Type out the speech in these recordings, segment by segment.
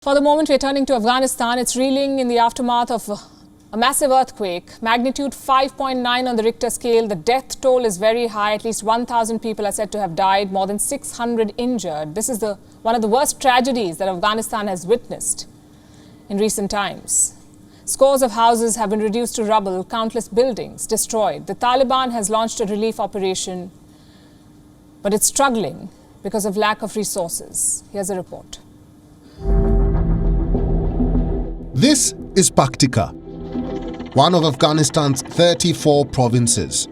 For the moment, we're turning to Afghanistan. It's reeling in the aftermath of a massive earthquake, magnitude 5.9 on the Richter scale. The death toll is very high. At least 1,000 people are said to have died, more than 600 injured. This is one of the worst tragedies that Afghanistan has witnessed in recent times. Scores of houses have been reduced to rubble, countless buildings destroyed. The Taliban has launched a relief operation, but it's struggling because of lack of resources. Here's a report. This is Paktika, one of Afghanistan's 34 provinces.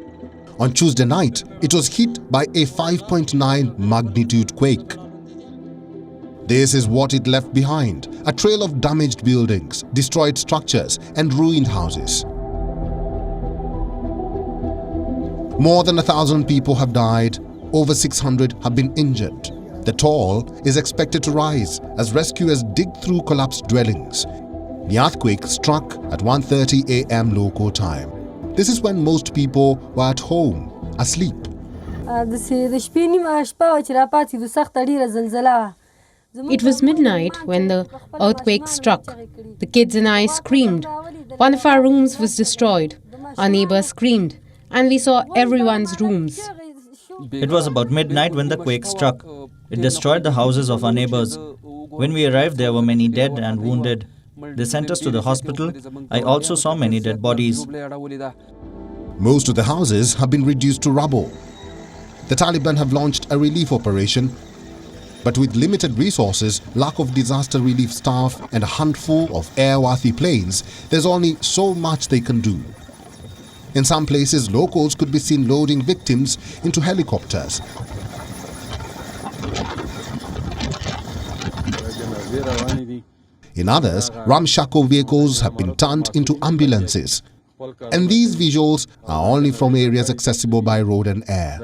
On Tuesday night, it was hit by a 5.9 magnitude quake. This is what it left behind: a trail of damaged buildings, destroyed structures, and ruined houses. More than 1,000 people have died, over 600 have been injured. The toll is expected to rise as rescuers dig through collapsed dwellings. The earthquake struck at 1:30 a.m. local time. This is when most people were at home, asleep. It was midnight when the earthquake struck. The kids and I screamed. One of our rooms was destroyed. Our neighbor screamed, and we saw everyone's rooms. It was about midnight when the quake struck. It destroyed the houses of our neighbors. When we arrived, there were many dead and wounded. They sent us to the hospital. I also saw many dead bodies. Most of the houses have been reduced to rubble. The Taliban have launched a relief operation, but with limited resources, lack of disaster relief staff, and a handful of airworthy planes, there's only so much they can do. In some places, locals could be seen loading victims into helicopters. In others, ramshackle vehicles have been turned into ambulances. And these visuals are only from areas accessible by road and air.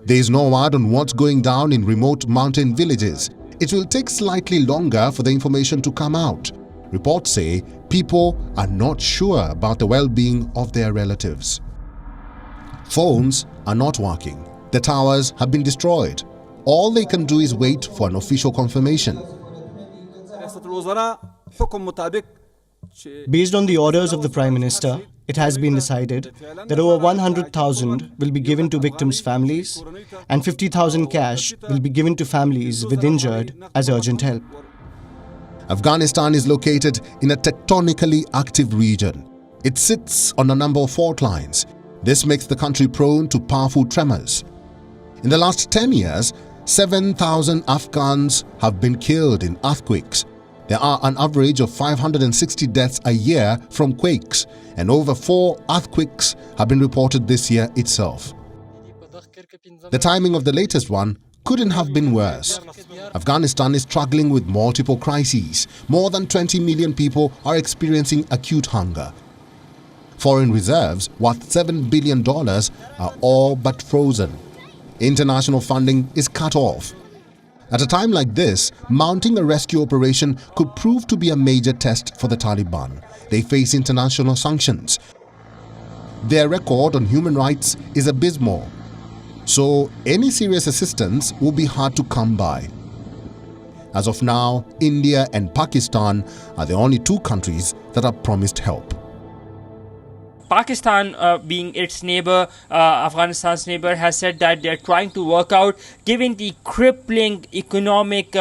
There is no word on what's going down in remote mountain villages. It will take slightly longer for the information to come out. Reports say people are not sure about the well-being of their relatives. Phones are not working. The towers have been destroyed. All they can do is wait for an official confirmation. Based on the orders of the Prime Minister, it has been decided that over 100,000 will be given to victims' families and 50,000 cash will be given to families with injured as urgent help. Afghanistan is located in a tectonically active region. It sits on a number of fault lines. This makes the country prone to powerful tremors. In the last 10 years, 7,000 Afghans have been killed in earthquakes. There are an average of 560 deaths a year from quakes, and over 4 earthquakes have been reported this year itself. The timing of the latest one couldn't have been worse. Afghanistan is struggling with multiple crises. More than 20 million people are experiencing acute hunger. Foreign reserves worth $7 billion are all but frozen. International funding is cut off. At a time like this, mounting a rescue operation could prove to be a major test for the Taliban. They face international sanctions. Their record on human rights is abysmal. So any serious assistance will be hard to come by. As of now, India and Pakistan are the only 2 countries that are promised help. Pakistan, being its neighbor, Afghanistan's neighbor, has said that they are trying to work out, given the crippling economic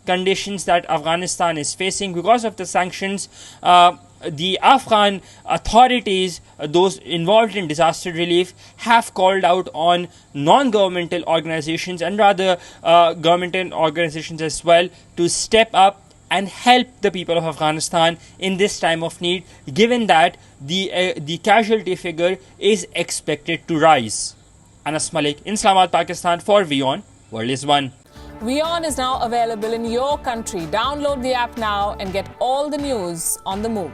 conditions that Afghanistan is facing because of the sanctions. The Afghan authorities, those involved in disaster relief, have called out on non-governmental organizations and rather governmental organizations as well to step up and help the people of Afghanistan in this time of need, given that the casualty figure is expected to rise. Anas Malik in Islamabad, Pakistan for WION World is One. WION is now available in your country. Download the app now and get all the news on the move.